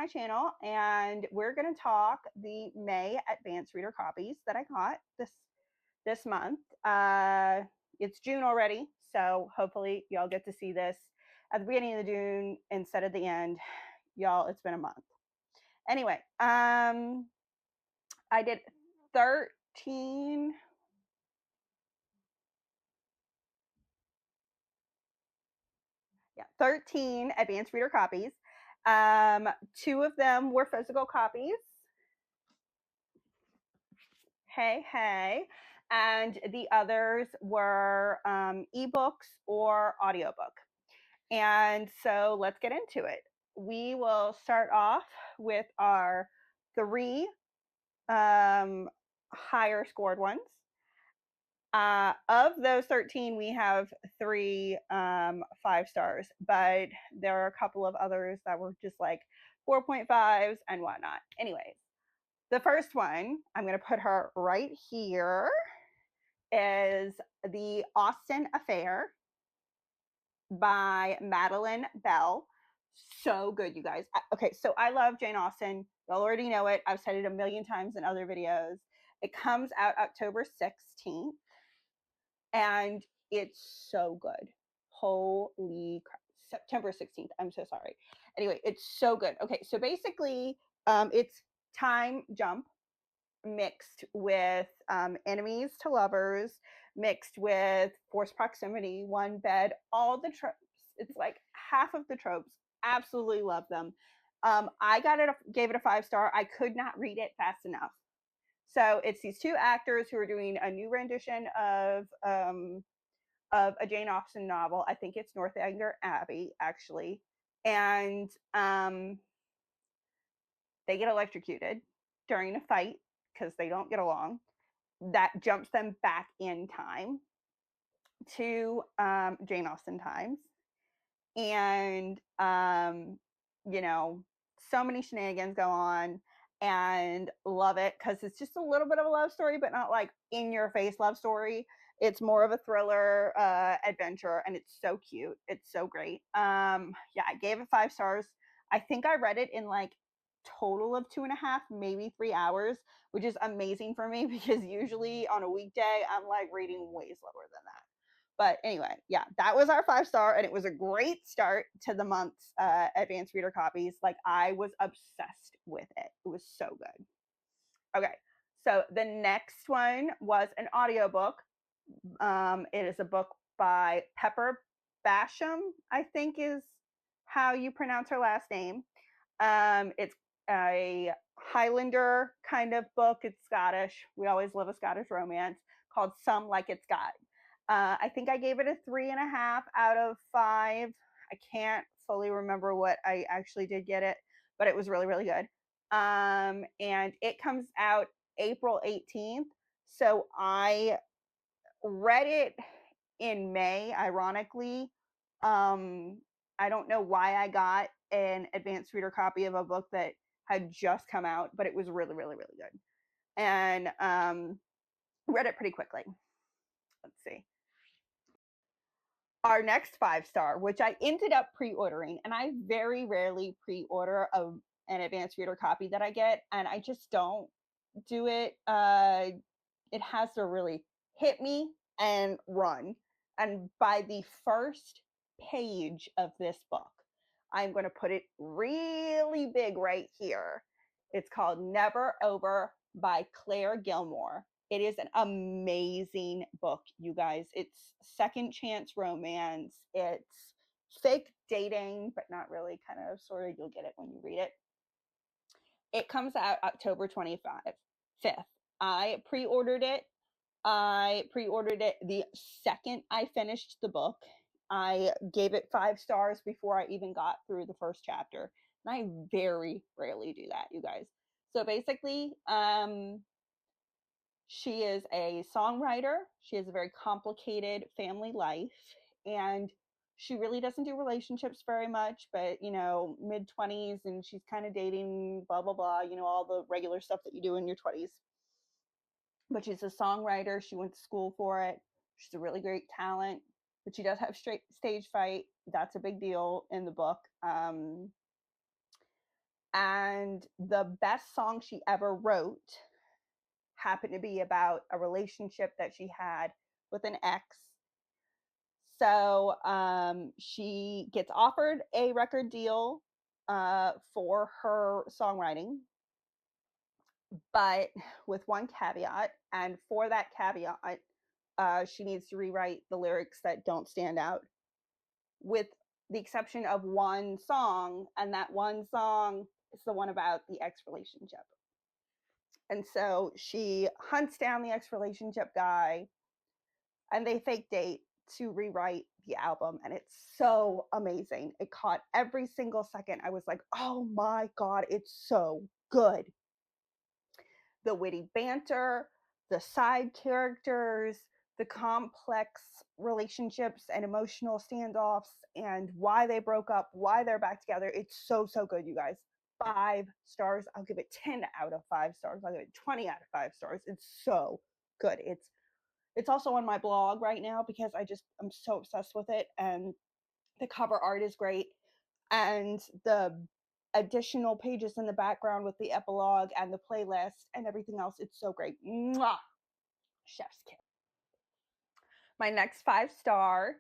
my channel, and we're going to talk the May advanced reader copies that I got this month. It's June already, so hopefully y'all get to see this at the beginning of the June instead of the end. Y'all, it's been a month. Anyway, I did 13 advanced reader copies. 2 of them were physical copies. Hey. And the others were ebooks or audiobook. And so let's get into it. We will start off with our 3 higher scored ones. Of those 13, we have 3 5 stars, but there are a couple of others that were just like 4.5s and whatnot. Anyways, the first one, I'm going to put her right here, is The Austen Affair by Madeline Bell. So good, you guys. Okay, so I love Jane Austen. Y'all already know it. I've said it a million times in other videos. It comes out October 16th, and it's so good. Holy crap. September 16th. I'm so sorry. Anyway, it's so good. Okay, so basically, it's time jump mixed with enemies to lovers, mixed with forced proximity, one bed, all the tropes. It's like half of the tropes. Absolutely love them. I gave it a 5-star. I could not read it fast enough. So it's these 2 actors who are doing a new rendition of a Jane Austen novel. I think it's Northanger Abbey, actually. And they get electrocuted during a fight because they don't get along. That jumps them back in time to Jane Austen times. And, so many shenanigans go on, and love it because it's just a little bit of a love story, but not like in your face love story. It's more of a thriller adventure, and it's so cute. It's so great. I gave it 5 stars. I think I read it in like total of 2.5, maybe 3 hours, which is amazing for me because usually on a weekday I'm like reading way slower than that. But anyway, yeah, that was our 5-star, and it was a great start to the month's advanced reader copies. Like, I was obsessed with it. It was so good. Okay, so the next one was an audiobook. It is a book by Pepper Basham, I think is how you pronounce her last name. It's a Highlander kind of book. It's Scottish. We always love a Scottish romance, called Some Like It's Got. I think I gave it a 3.5 out of 5. I can't fully remember what I actually did get it, but it was really, really good. And it comes out April 18th. So I read it in May, ironically. I don't know why I got an advanced reader copy of a book that had just come out, but it was really, really, really good. And read it pretty quickly. Let's see. Our next 5-star, which I ended up pre-ordering, and I very rarely pre-order an advanced reader copy that I get, and I just don't do it. It has to really hit me and run. And by the first page of this book, I'm going to put it really big right here. It's called Never Over by Claire Gilmore. It is an amazing book, you guys. It's second chance romance. It's fake dating, but not really, kind of, sort of. You'll get it when you read it. It comes out October 5th. I pre-ordered it. The second I finished the book. I gave it 5 stars before I even got through the first chapter. And I very rarely do that, you guys. So basically, she is a songwriter. She has a very complicated family life, and she really doesn't do relationships very much, but, mid-20s, and she's kind of dating, blah, blah, blah, all the regular stuff that you do in your 20s. But she's a songwriter. She went to school for it. She's a really great talent, but she does have stage fright. That's a big deal in the book. And the best song she ever wrote happened to be about a relationship that she had with an ex. So she gets offered a record deal for her songwriting, but with one caveat. And for that caveat, she needs to rewrite the lyrics that don't stand out, with the exception of one song. And that one song is the one about the ex relationship. And so she hunts down the ex relationship guy, and they fake date to rewrite the album. And it's so amazing. It caught every single second. I was like, oh my God, it's so good. The witty banter, the side characters, the complex relationships and emotional standoffs, and why they broke up, why they're back together. It's so, so good, you guys. 5 stars. I'll give it 10 out of 5 stars. I'll give it 20 out of 5 stars. It's so good. It's also on my blog right now because I'm so obsessed with it, and the cover art is great, and the additional pages in the background with the epilogue and the playlist and everything else, it's so great. Mwah! Chef's kiss. My next 5-star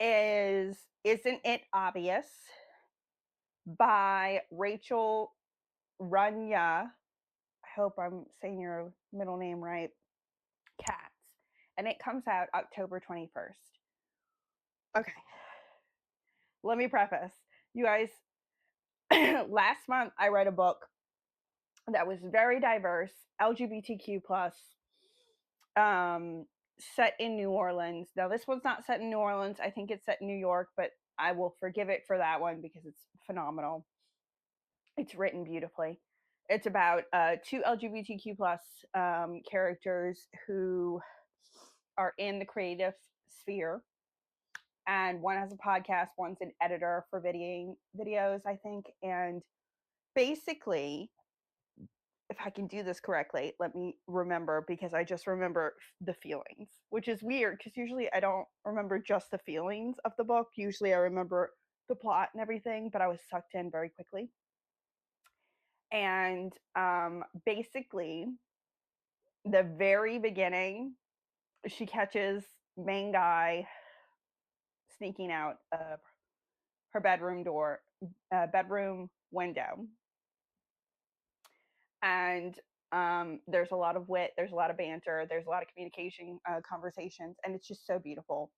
is Isn't It Obvious by Rachel Runya. I hope I'm saying your middle name right. Katz. And it comes out October 21st. Okay. Let me preface. You guys, last month I read a book that was very diverse, LGBTQ plus, set in New Orleans. Now this one's not set in New Orleans. I think it's set in New York, but I will forgive it for that one because it's phenomenal. It's written beautifully. It's about 2 LGBTQ plus characters who are in the creative sphere, and one has a podcast, one's an editor for videos, I think. And basically, if I can do this correctly, let me remember, because I just remember the feelings, which is weird because usually I don't remember just the feelings of the book. Usually I remember the plot and everything, but I was sucked in very quickly. And basically, the very beginning, she catches main guy sneaking out of her bedroom window, and there's a lot of wit, there's a lot of banter, there's a lot of communication, conversations, and it's just so beautiful.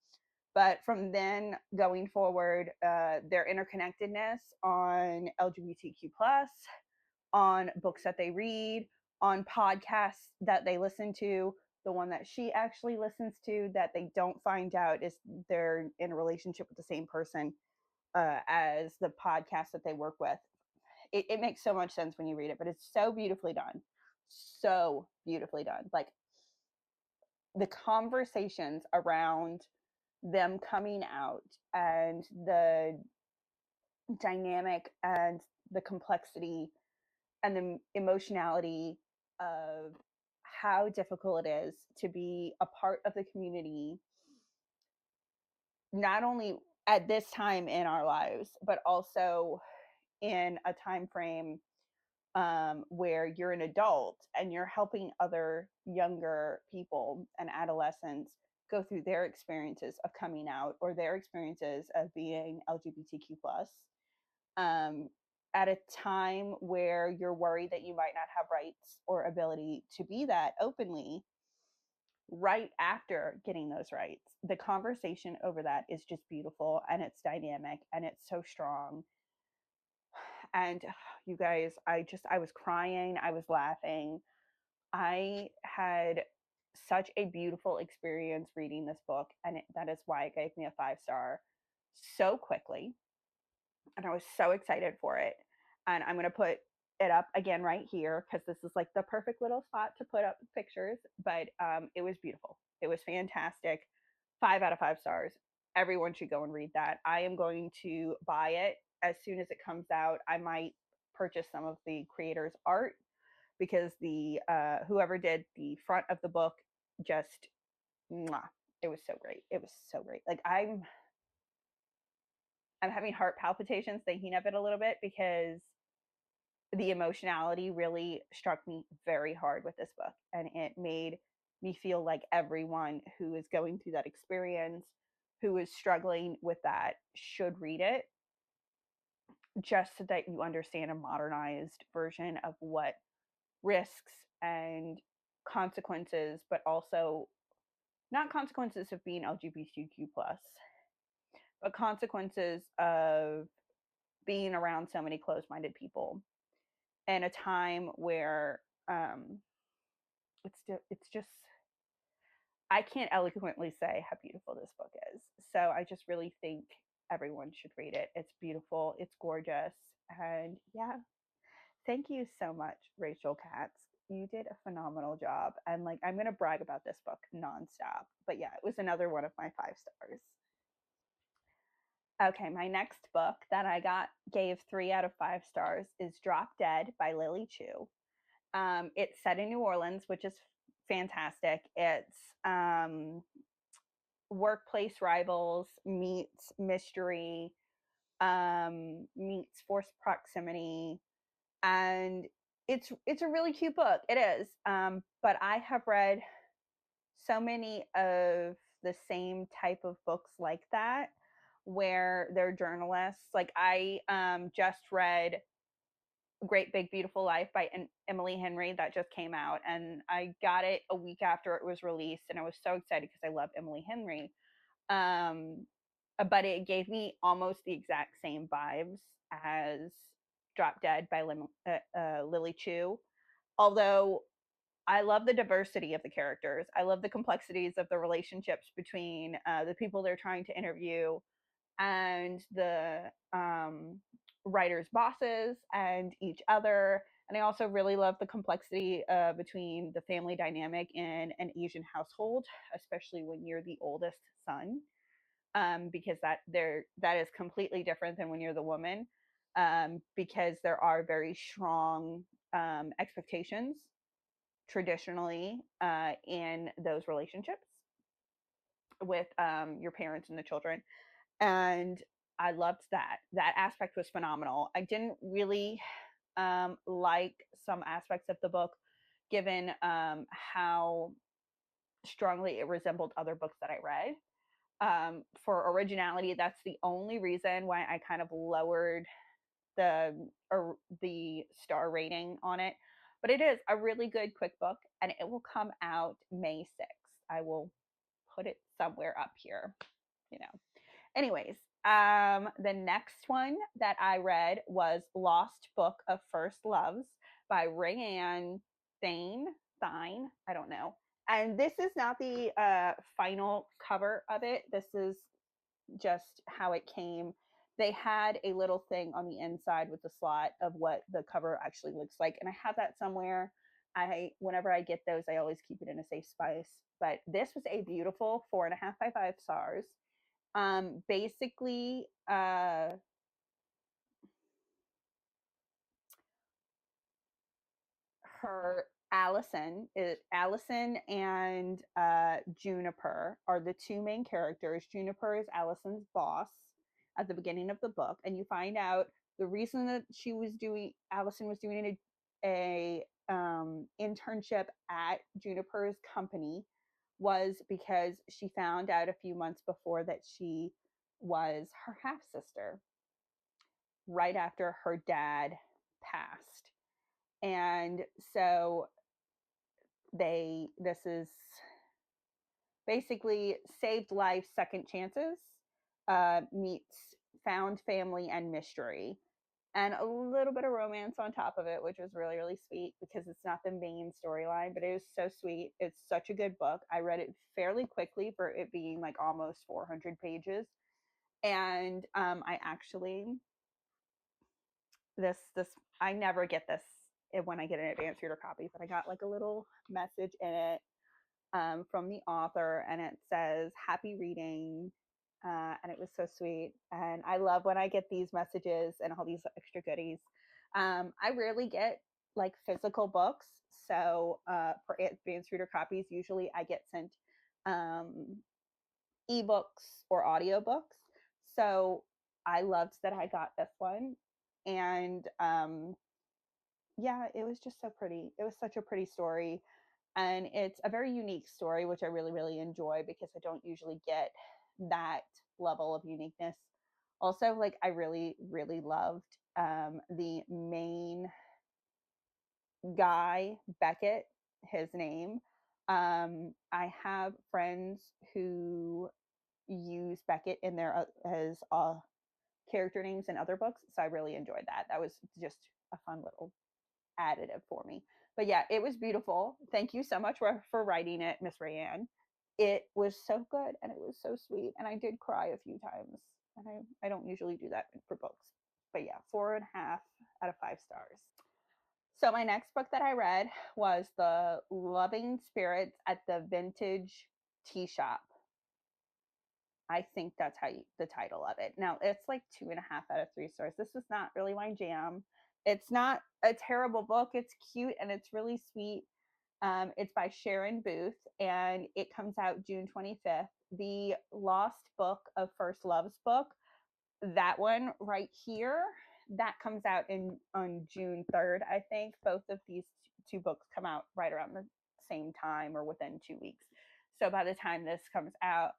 But from then going forward, their interconnectedness on LGBTQ plus, on books that they read, on podcasts that they listen to. The one that she actually listens to that they don't find out is they're in a relationship with the same person as the podcast that they work with. It makes so much sense when you read it, but it's so beautifully done. So beautifully done. Like, the conversations around them coming out and the dynamic and the complexity and the emotionality of how difficult it is to be a part of the community, not only at this time in our lives, but also in a time frame where you're an adult and you're helping other younger people and adolescents go through their experiences of coming out or their experiences of being LGBTQ plus, at a time where you're worried that you might not have rights or ability to be that openly right after getting those rights. The conversation over that is just beautiful, and it's dynamic, and it's so strong. And you guys, I was crying, I was laughing. I had such a beautiful experience reading this book, and that is why it gave me a 5-star so quickly. And I was so excited for it. And I'm going to put it up again right here because this is like the perfect little spot to put up pictures. But it was beautiful. It was fantastic. 5 out of 5 stars. Everyone should go and read that. I am going to buy it as soon as it comes out. I might purchase some of the creator's art because the whoever did the front of the book just, mwah, it was so great. It was so great. Like, I'm having heart palpitations thinking of it a little bit because the emotionality really struck me very hard with this book, and it made me feel like everyone who is going through that experience, who is struggling with that, should read it, just so that you understand a modernized version of what risks and consequences, but also not consequences of being LGBTQ plus, but consequences of being around so many closed-minded people in a time where um, it's just, I can't eloquently say how beautiful this book is. So I just really think everyone should read it. It's beautiful, it's gorgeous, and yeah, thank you so much, Rachel Katz. You did a phenomenal job, and like I'm gonna brag about this book nonstop. But yeah, it was another one of my 5 stars. Okay, my next book that I gave 3 out of 5 stars is Drop Dead by Lily Chu. It's set in New Orleans, which is fantastic. It's workplace rivals meets mystery, meets forced proximity, and it's a really cute book. It is, but I have read so many of the same type of books like that, where they're journalists. Like I just read Great Big Beautiful Life by Emily Henry that just came out, and I got it a week after it was released, and I was so excited because I love Emily Henry. Um, but it gave me almost the exact same vibes as Drop Dead by Lily Chu. Although I love the diversity of the characters, I love the complexities of the relationships between the people they're trying to interview and the writers' bosses and each other. And I also really love the complexity between the family dynamic in an Asian household, especially when you're the oldest son, because that is completely different than when you're the woman, because there are very strong expectations traditionally in those relationships with your parents and the children. And I loved that. That aspect was phenomenal. I didn't really like some aspects of the book, given how strongly it resembled other books that I read. For originality, that's the only reason why I kind of lowered the star rating on it. But it is a really good quick book, and it will come out May 6th. I will put it somewhere up here, you know. Anyways, the next one that I read was Lost Book of First Loves by Rayanne Thayne. I don't know. And this is not the final cover of it. This is just how it came. They had a little thing on the inside with the slot of what the cover actually looks like, and I have that somewhere. Whenever I get those, I always keep it in a safe space. But this was a beautiful 4.5 by 5 stars. Basically, her Allison and Juniper are the two main characters. Juniper is Allison's boss at the beginning of the book, and you find out the reason that Allison was doing a internship at Juniper's company was because she found out a few months before that she was her half sister right after her dad passed. And so this is basically saved life, second chances, meets found family and mystery, and a little bit of romance on top of it, which was really, really sweet because it's not the main storyline, but it was so sweet. It's such a good book. I read it fairly quickly for it being like almost 400 pages. And I actually, this I never get this when I get an advanced reader copy, but I got like a little message in it from the author, and it says "Happy reading," and it was so sweet. And I love when I get these messages and all these extra goodies. I rarely get like physical books, so for advanced reader copies, usually I get sent um, ebooks or audiobooks. So I loved that I got this one, and yeah, it was just so pretty. It was such a pretty story. And it's a very unique story, which I really, really enjoy because I don't usually get that level of uniqueness. Also, like, I really, really loved the main guy, Beckett, his name. I have friends who use Beckett in their as character names in other books, so I really enjoyed that. That was just a fun little additive for me. But yeah, it was beautiful. Thank you so much for writing it, Miss Rayanne. It was so good and it was so sweet, and I did cry a few times. And I don't usually do that for books. But yeah, 4.5 out of 5 stars. So my next book that I read was The Loving Spirits at the Vintage Teashop. I think that's the title of it. Now it's like 2.5 out of 3 stars. This was not really my jam. It's not a terrible book. It's cute and it's really sweet. It's by Sharon Booth and it comes out June 25th. The Lost Book of First Love's book, that one right here, that comes out in on June 3rd, I think. Both of these two books come out right around the same time or within 2 weeks. So by the time this comes out,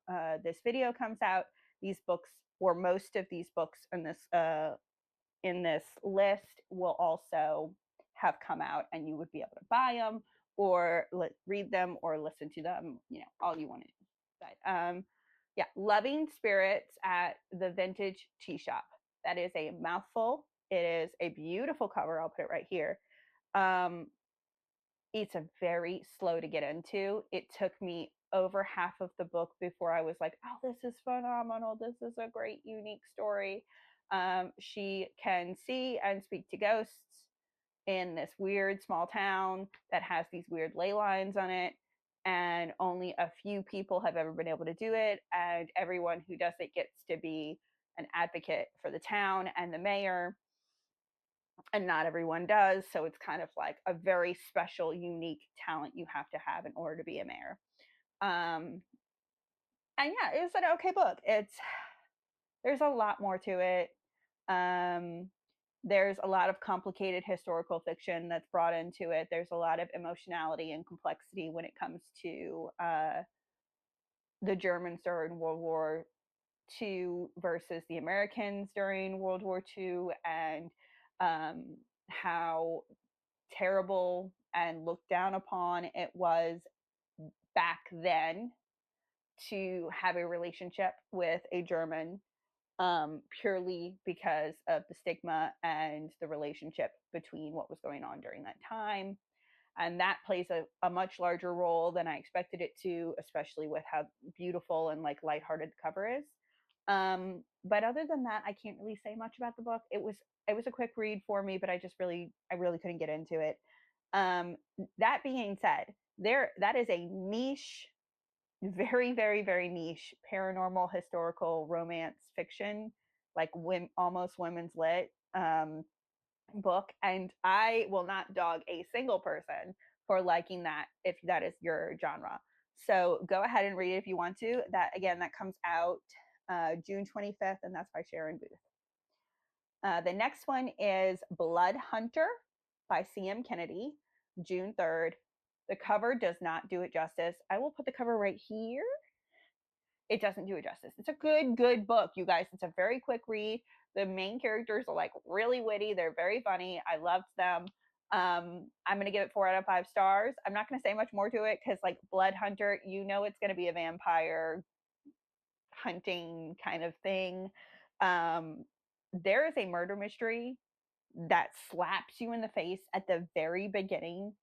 this video comes out, these books or most of these books in this list will also have come out, and you would be able to buy them or read them or listen to them, all you want to do. But yeah, Loving Spirits at the Vintage Teashop. That is a mouthful. It is a beautiful cover. I'll put it right here. It's a very slow to get into. It took me over half of the book before I was like, oh, this is phenomenal. This is a great, unique story. She can see and speak to ghosts in this weird small town that has these weird ley lines on it. And only a few people have ever been able to do it. And everyone who does it gets to be an advocate for the town and the mayor. And not everyone does. So it's kind of like a very special, unique talent you have to have in order to be a mayor. And yeah, it's an okay book. There's a lot more to it. There's a lot of complicated historical fiction that's brought into it. There's a lot of emotionality and complexity when it comes to the Germans during World War II versus the Americans during World War II, and how terrible and looked down upon it was back then to have a relationship with a German, purely because of the stigma and the relationship between what was going on during that time. And that plays a much larger role than I expected it to, especially with how beautiful and like lighthearted the cover is. But other than that, I can't really say much about the book. It was a quick read for me, but I really couldn't get into it. That being said, that is a niche, very, very, very niche paranormal historical romance fiction, like almost women's lit book, and I will not dog a single person for liking that if that is your genre. So go ahead and read it if you want to. That comes out June 25th, and that's by Sharon Booth. The next one is Blood Hunter by C.M. Kennedy, June 3rd. The cover does not do it justice. I will put the cover right here. It doesn't do it justice. It's a good book, you guys. It's a very quick read. The main characters are like really witty. They're very funny. I loved them. I'm going to give it 4 out of 5 stars. I'm not going to say much more to it because, like, Blood Hunter, it's going to be a vampire hunting kind of thing. There is a murder mystery that slaps you in the face at the very beginning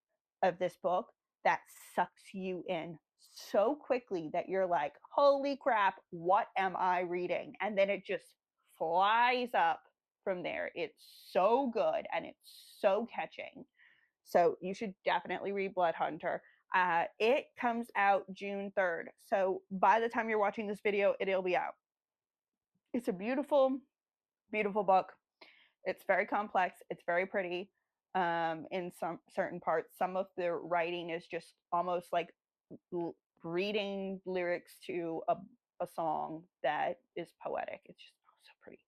of this book that sucks you in so quickly that you're like, holy crap, what am I reading? And then it just flies up from there. It's so good and it's so catching. So you should definitely read Blood Hunter. It comes out June 3rd. So by the time you're watching this video, it'll be out. It's a beautiful, beautiful book. It's very complex. It's very pretty in some certain parts. Some of the writing is just almost like reading lyrics to a song that is poetic. It's just so pretty.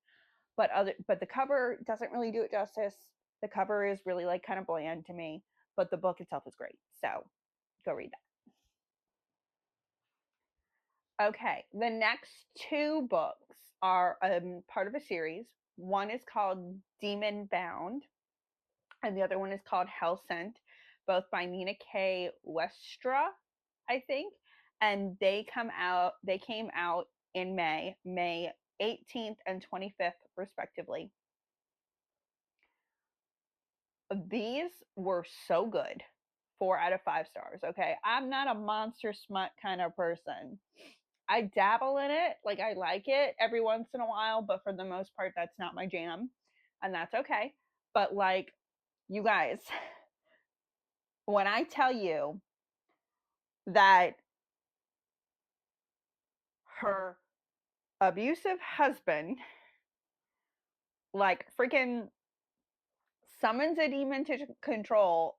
But the cover doesn't really do it justice. The cover is really like kind of bland to me, but the book itself is great. So go read that. Okay, the next two books are part of a series. One is called Demon Bound, and the other one is called Hell Sent, both by Nina K. Westra, I think. And they came out in May 18th and 25th, respectively. These were so good. 4 out of 5 stars. Okay. I'm not a monster smut kind of person. I dabble in it. Like, I like it every once in a while, but for the most part, that's not my jam. And that's okay. But, like, you guys, when I tell you that her abusive husband, like, freaking summons a demon to control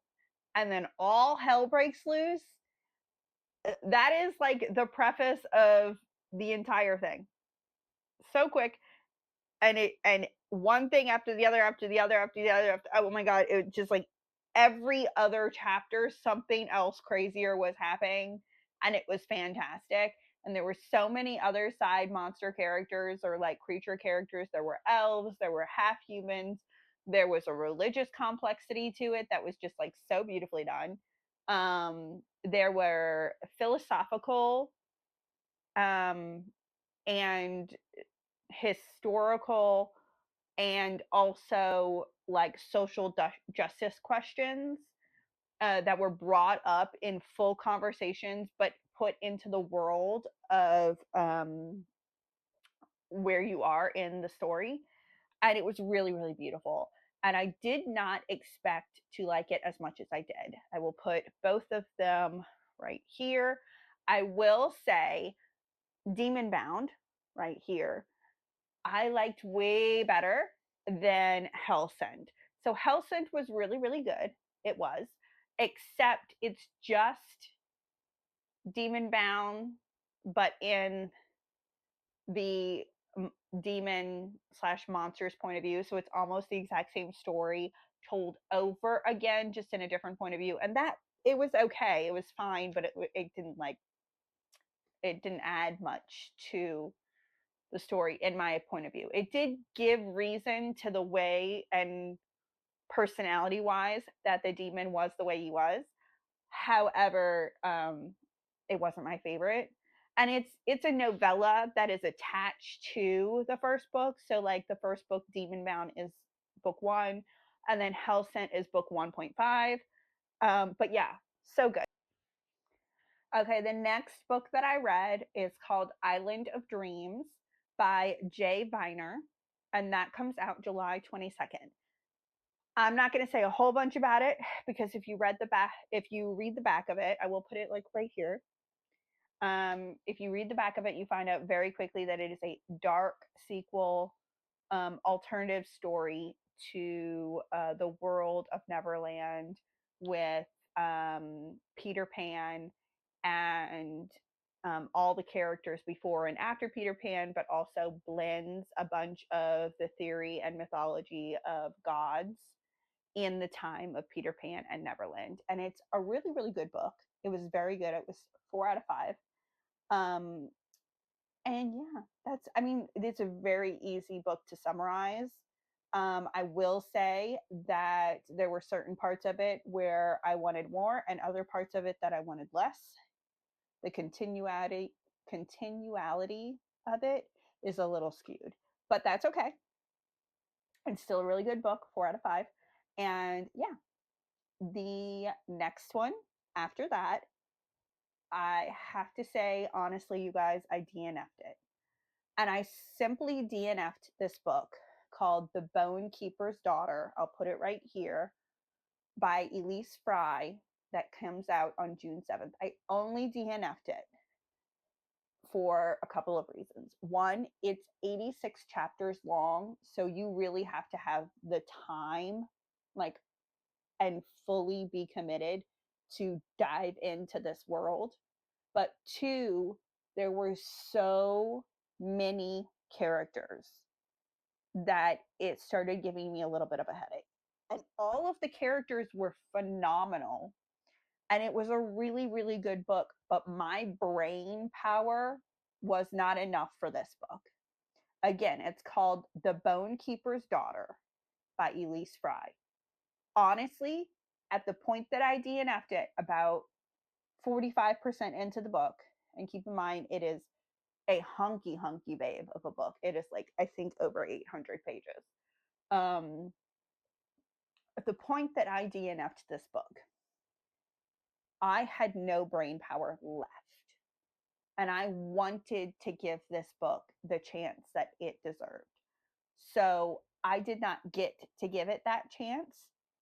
and then all hell breaks loose, that is like the preface of the entire thing. So quick. And one thing after the other, oh my god, it just like every other chapter something else crazier was happening, and it was fantastic. And there were so many other side monster characters or like creature characters. There were elves, there were half humans, there was a religious complexity to it that was just like so beautifully done. There were philosophical and historical and also like social justice questions that were brought up in full conversations but put into the world of where you are in the story. And it was really, really beautiful. And I did not expect to like it as much as I did. I will put both of them right here. I will say Demon Bound right here I liked way better than Hellsend. So Hellsend was really, really good. It was, except it's just demon bound, but in the demon slash monsters point of view. So it's almost the exact same story told over again, just in a different point of view. And that it was okay. It was fine, but it didn't add much to the story in my point of view. It did give reason to the way and personality wise that the demon was the way he was. However, it wasn't my favorite. And it's a novella that is attached to the first book. So like the first book, Demon Bound, is book 1, and then Hell Sent is book 1.5. But yeah, so good. Okay, the next book that I read is called Island of Dreams by Jay Viner, and that comes out July 22nd. I'm not going to say a whole bunch about it because if you read the back of it, I will put it like right here. If you read the back of it, you find out very quickly that it is a dark sequel, alternative story to the world of Neverland with Peter Pan and all the characters before and after Peter Pan, but also blends a bunch of the theory and mythology of gods in the time of Peter Pan and Neverland. And it's a really, really good book. It was very good. It was 4 out of 5. Um, and yeah, I mean, it's a very easy book to summarize. I will say that there were certain parts of it where I wanted more and other parts of it that I wanted less. The continuality of it is a little skewed, but that's okay. It's still a really good book, 4 out of 5. And yeah, the next one after that, I have to say, honestly, you guys, I DNF'd it. And I simply DNF'd this book called The Bone Keeper's Daughter. I'll put it right here, by Elise Fry, that comes out on June 7th. I only DNF'd it for a couple of reasons. One, it's 86 chapters long, so you really have to have the time, like, and fully be committed to dive into this world. But two, there were so many characters that it started giving me a little bit of a headache. And all of the characters were phenomenal. And it was a really, really good book. But my brain power was not enough for this book. Again, it's called The Bone Keeper's Daughter by Elise Fry. Honestly, at the point that I DNF'd it, about 45% into the book, and keep in mind it is a hunky babe of a book. It is like, I think, over 800 pages. At the point that I DNF'd this book, I had no brain power left. And I wanted to give this book the chance that it deserved. So I did not get to give it that chance.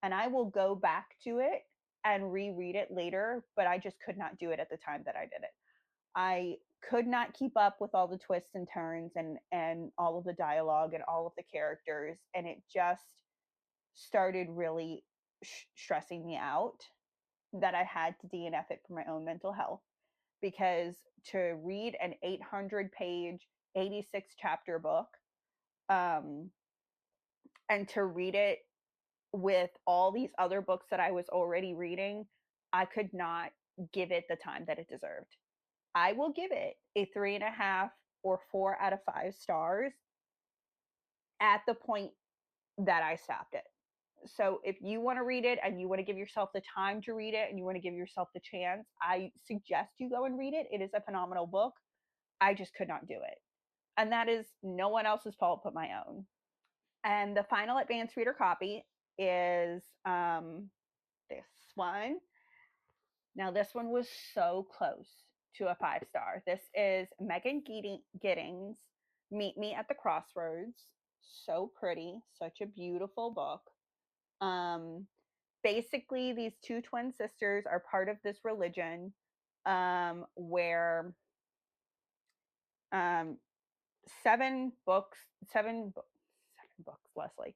And I will go back to it and reread it later, but I just could not do it at the time that I did it. I could not keep up with all the twists and turns and all of the dialogue and all of the characters. And it just started really stressing me out that I had to DNF it for my own mental health. Because to read an 800-page, 86-chapter book, and to read it with all these other books that I was already reading, I could not give it the time that it deserved. I will give it a 3.5 or 4 out of 5 stars at the point that I stopped it. So if you want to read it and you want to give yourself the time to read it and you want to give yourself the chance, I suggest you go and read it. It is a phenomenal book. I just could not do it. And that is no one else's fault but my own. And the final advanced reader copy is this one. Now, this one was so close to a 5-star. This is Megan Giddings, Meet Me at the Crossroads. So pretty, such a beautiful book. Basically, these two twin sisters are part of this religion where 7 books, Leslie,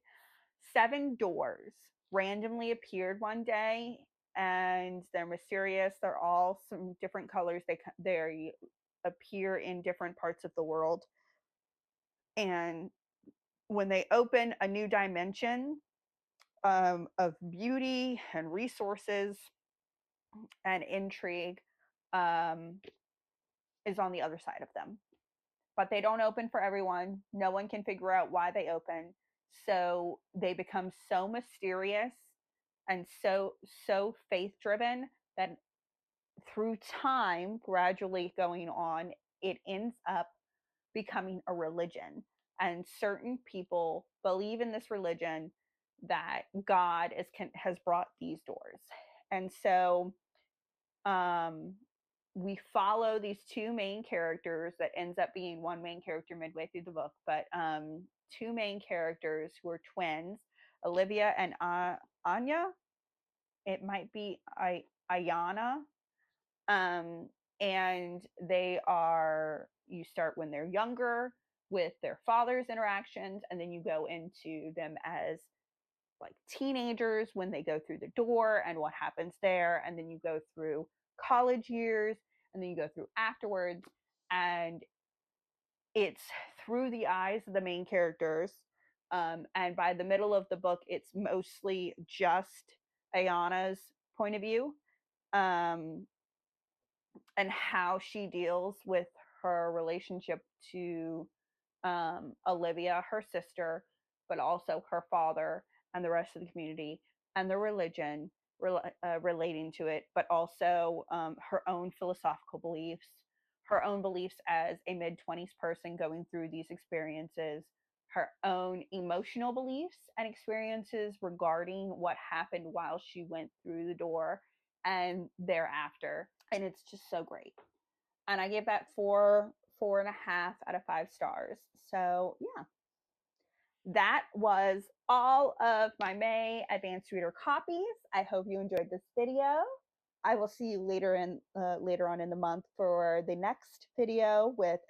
7 doors randomly appeared one day, and they're mysterious. They're all some different colors. They appear in different parts of the world, and when they open, a new dimension of beauty and resources and intrigue is on the other side of them. But they don't open for everyone. No one can figure out why they open. So they become so mysterious and so faith driven that through time, gradually going on, it ends up becoming a religion. And certain people believe in this religion that God has brought these doors. And so we follow these 2 main characters that ends up being one main character midway through the book, but 2 main characters who are twins, Olivia and Anya. It might be Ayana. And you start when they're younger with their father's interactions, and then you go into them as like teenagers when they go through the door and what happens there, and then you go through college years, and then you go through afterwards, and it's through the eyes of the main characters. And by the middle of the book, it's mostly just Ayana's point of view, and how she deals with her relationship to Olivia, her sister, but also her father and the rest of the community and the religion relating to it, but also her own philosophical beliefs, her own beliefs as a mid-20s person going through these experiences, her own emotional beliefs and experiences regarding what happened while she went through the door and thereafter. And it's just so great. And I gave that 4.5 out of 5 stars. So yeah, that was all of my May advanced reader copies. I hope you enjoyed this video. I will see you later on in the month for the next video with